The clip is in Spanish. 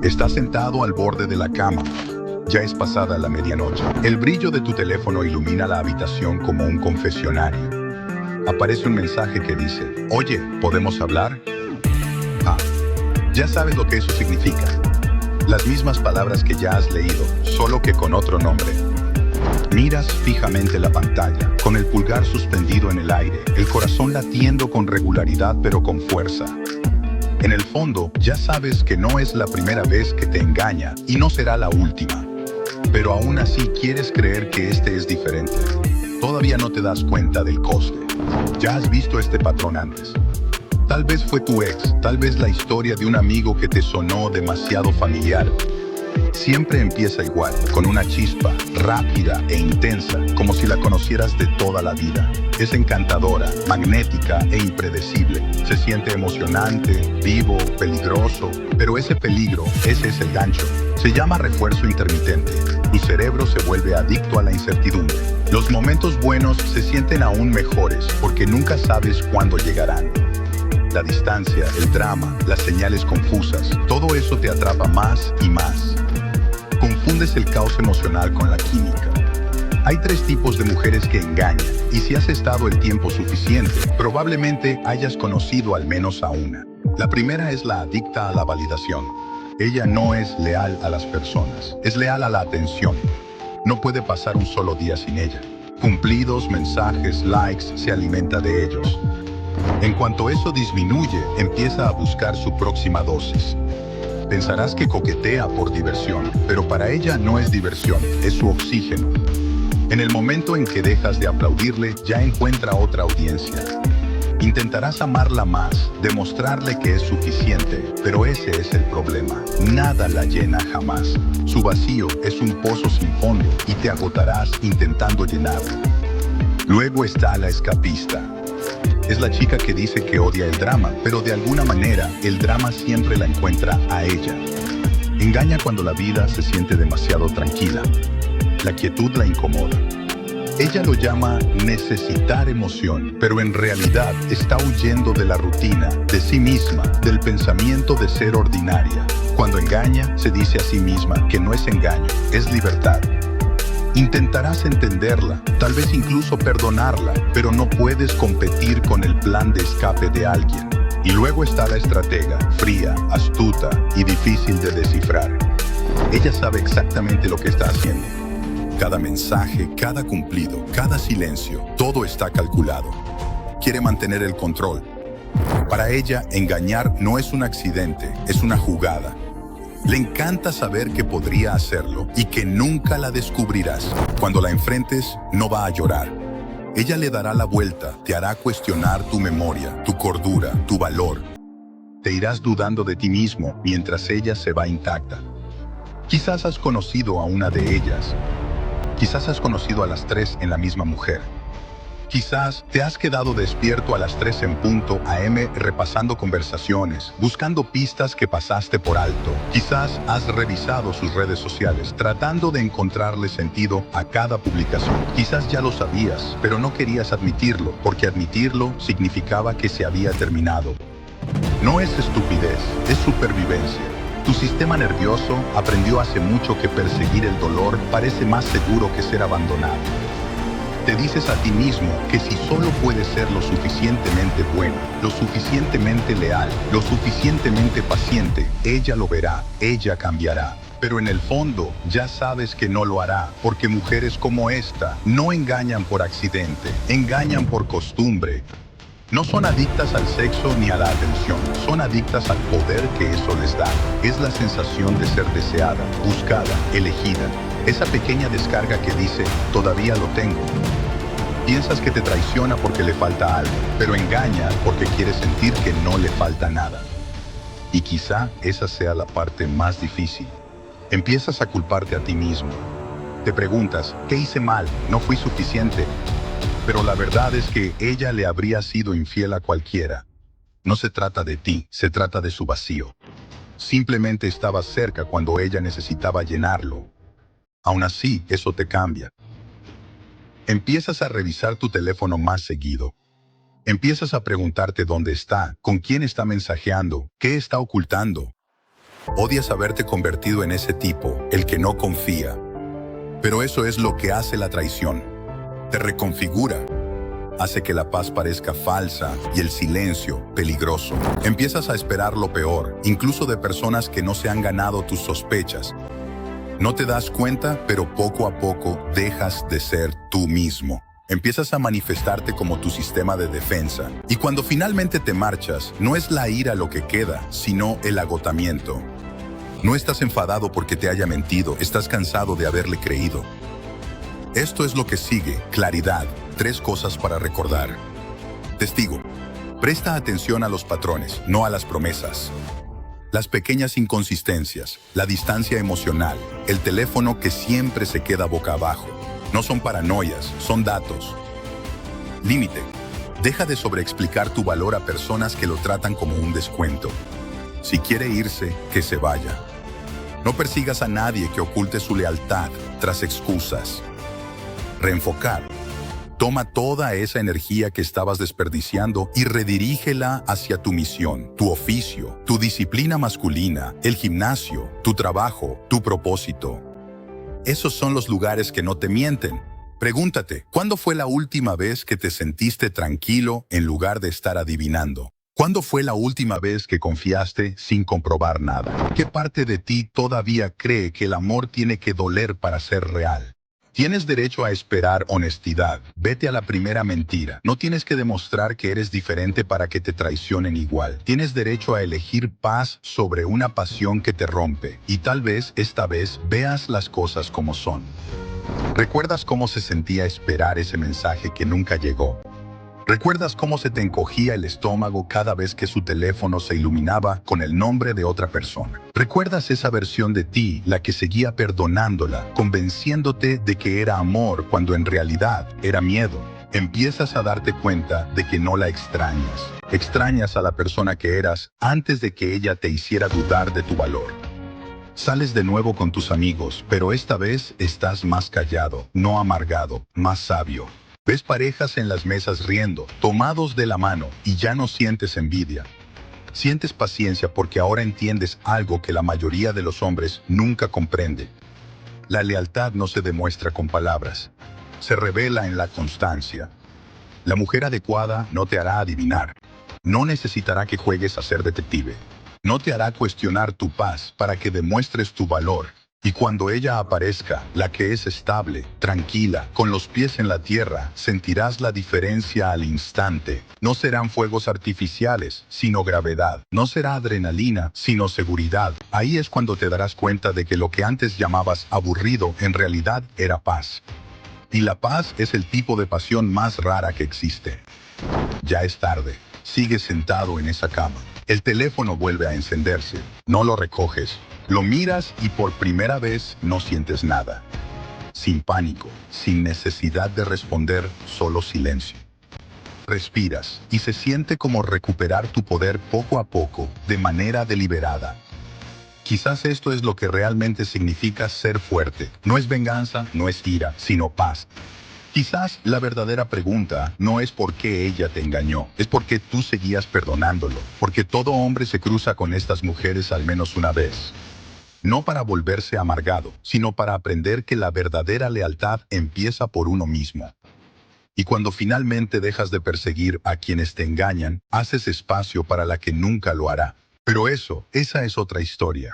Estás sentado al borde de la cama. Ya es pasada la medianoche. El brillo de tu teléfono ilumina la habitación como un confesionario. Aparece un mensaje que dice: oye, ¿podemos hablar? Ah, ya sabes lo que eso significa. Las mismas palabras que ya has leído, solo que con otro nombre. Miras fijamente la pantalla, con el pulgar suspendido en el aire, el corazón latiendo con regularidad pero con fuerza. En el fondo, ya sabes que no es la primera vez que te engaña y no será la última. Pero aún así quieres creer que este es diferente. Todavía no te das cuenta del coste. Ya has visto este patrón antes. Tal vez fue tu ex, tal vez la historia de un amigo que te sonó demasiado familiar. Siempre empieza igual, con una chispa, rápida e intensa, como si la conocieras de toda la vida. Es encantadora, magnética e impredecible. Se siente emocionante, vivo, peligroso, pero ese peligro, ese es el gancho. Se llama refuerzo intermitente. Tu cerebro se vuelve adicto a la incertidumbre. Los momentos buenos se sienten aún mejores, porque nunca sabes cuándo llegarán. La distancia, el drama, las señales confusas, todo eso te atrapa más y más. Confundes el caos emocional con la química. Hay 3 tipos de mujeres que engañan, y si has estado el tiempo suficiente, probablemente hayas conocido al menos a una. La primera es la adicta a la validación. Ella no es leal a las personas, es leal a la atención. No puede pasar un solo día sin ella. Cumplidos, mensajes, likes, se alimenta de ellos. En cuanto eso disminuye, empieza a buscar su próxima dosis. Pensarás que coquetea por diversión, pero para ella no es diversión, es su oxígeno. En el momento en que dejas de aplaudirle, ya encuentra otra audiencia. Intentarás amarla más, demostrarle que es suficiente, pero ese es el problema. Nada la llena jamás. Su vacío es un pozo sin fondo y te agotarás intentando llenarlo. Luego está la escapista. Es la chica que dice que odia el drama, pero de alguna manera el drama siempre la encuentra a ella. Engaña cuando la vida se siente demasiado tranquila. La quietud la incomoda. Ella lo llama necesitar emoción, pero en realidad está huyendo de la rutina, de sí misma, del pensamiento de ser ordinaria. Cuando engaña, se dice a sí misma que no es engaño, es libertad. Intentarás entenderla, tal vez incluso perdonarla, pero no puedes competir con el plan de escape de alguien. Y luego está la estratega, fría, astuta y difícil de descifrar. Ella sabe exactamente lo que está haciendo. Cada mensaje, cada cumplido, cada silencio, todo está calculado. Quiere mantener el control. Para ella, engañar no es un accidente, es una jugada. Le encanta saber que podría hacerlo y que nunca la descubrirás. Cuando la enfrentes, no va a llorar. Ella le dará la vuelta, te hará cuestionar tu memoria, tu cordura, tu valor. Te irás dudando de ti mismo mientras ella se va intacta. Quizás has conocido a una de ellas. Quizás has conocido a las 3 en la misma mujer. Quizás te has quedado despierto a las 3 en punto AM repasando conversaciones, buscando pistas que pasaste por alto. Quizás has revisado sus redes sociales, tratando de encontrarle sentido a cada publicación. Quizás ya lo sabías, pero no querías admitirlo, porque admitirlo significaba que se había terminado. No es estupidez, es supervivencia. Tu sistema nervioso aprendió hace mucho que perseguir el dolor parece más seguro que ser abandonado. Te dices a ti mismo que si solo puedes ser lo suficientemente bueno, lo suficientemente leal, lo suficientemente paciente, ella lo verá, ella cambiará. Pero en el fondo ya sabes que no lo hará, porque mujeres como esta no engañan por accidente, engañan por costumbre. No son adictas al sexo ni a la atención, son adictas al poder que eso les da. Es la sensación de ser deseada, buscada, elegida. Esa pequeña descarga que dice, todavía lo tengo. Piensas que te traiciona porque le falta algo, pero engaña porque quiere sentir que no le falta nada. Y quizá esa sea la parte más difícil. Empiezas a culparte a ti mismo. Te preguntas, ¿qué hice mal? ¿No fui suficiente? Pero la verdad es que ella le habría sido infiel a cualquiera. No se trata de ti, se trata de su vacío. Simplemente estabas cerca cuando ella necesitaba llenarlo. Aún así, eso te cambia. Empiezas a revisar tu teléfono más seguido. Empiezas a preguntarte dónde está, con quién está mensajeando, qué está ocultando. Odias haberte convertido en ese tipo, el que no confía. Pero eso es lo que hace la traición. Te reconfigura. Hace que la paz parezca falsa y el silencio peligroso. Empiezas a esperar lo peor, incluso de personas que no se han ganado tus sospechas. No te das cuenta, pero poco a poco dejas de ser tú mismo. Empiezas a manifestarte como tu sistema de defensa. Y cuando finalmente te marchas, no es la ira lo que queda, sino el agotamiento. No estás enfadado porque te haya mentido, estás cansado de haberle creído. Esto es lo que sigue: claridad. 3 cosas para recordar. Testigo. Presta atención a los patrones, no a las promesas. Las pequeñas inconsistencias, la distancia emocional, el teléfono que siempre se queda boca abajo. No son paranoias, son datos. Límite. Deja de sobreexplicar tu valor a personas que lo tratan como un descuento. Si quiere irse, que se vaya. No persigas a nadie que oculte su lealtad tras excusas. Reenfocar. Toma toda esa energía que estabas desperdiciando y redirígela hacia tu misión, tu oficio, tu disciplina masculina, el gimnasio, tu trabajo, tu propósito. Esos son los lugares que no te mienten. Pregúntate, ¿cuándo fue la última vez que te sentiste tranquilo en lugar de estar adivinando? ¿Cuándo fue la última vez que confiaste sin comprobar nada? ¿Qué parte de ti todavía cree que el amor tiene que doler para ser real? Tienes derecho a esperar honestidad. Vete a la primera mentira. No tienes que demostrar que eres diferente para que te traicionen igual. Tienes derecho a elegir paz sobre una pasión que te rompe. Y tal vez esta vez veas las cosas como son. ¿Recuerdas cómo se sentía esperar ese mensaje que nunca llegó? ¿Recuerdas cómo se te encogía el estómago cada vez que su teléfono se iluminaba con el nombre de otra persona? ¿Recuerdas esa versión de ti, la que seguía perdonándola, convenciéndote de que era amor cuando en realidad era miedo? Empiezas a darte cuenta de que no la extrañas. Extrañas a la persona que eras antes de que ella te hiciera dudar de tu valor. Sales de nuevo con tus amigos, pero esta vez estás más callado, no amargado, más sabio. Ves parejas en las mesas riendo, tomados de la mano, y ya no sientes envidia. Sientes paciencia porque ahora entiendes algo que la mayoría de los hombres nunca comprende. La lealtad no se demuestra con palabras, se revela en la constancia. La mujer adecuada no te hará adivinar, no necesitará que juegues a ser detective. No te hará cuestionar tu paz para que demuestres tu valor. Y cuando ella aparezca, la que es estable, tranquila, con los pies en la tierra, sentirás la diferencia al instante. No serán fuegos artificiales, sino gravedad. No será adrenalina, sino seguridad. Ahí es cuando te darás cuenta de que lo que antes llamabas aburrido, en realidad era paz. Y la paz es el tipo de pasión más rara que existe. Ya es tarde. Sigues sentado en esa cama. El teléfono vuelve a encenderse. No lo recoges. Lo miras y por primera vez no sientes nada. Sin pánico, sin necesidad de responder, solo silencio. Respiras y se siente como recuperar tu poder poco a poco, de manera deliberada. Quizás esto es lo que realmente significa ser fuerte. No es venganza, no es ira, sino paz. Quizás la verdadera pregunta no es por qué ella te engañó, es por qué tú seguías perdonándolo, porque todo hombre se cruza con estas mujeres al menos una vez. No para volverse amargado, sino para aprender que la verdadera lealtad empieza por uno mismo. Y cuando finalmente dejas de perseguir a quienes te engañan, haces espacio para la que nunca lo hará. Pero esa es otra historia.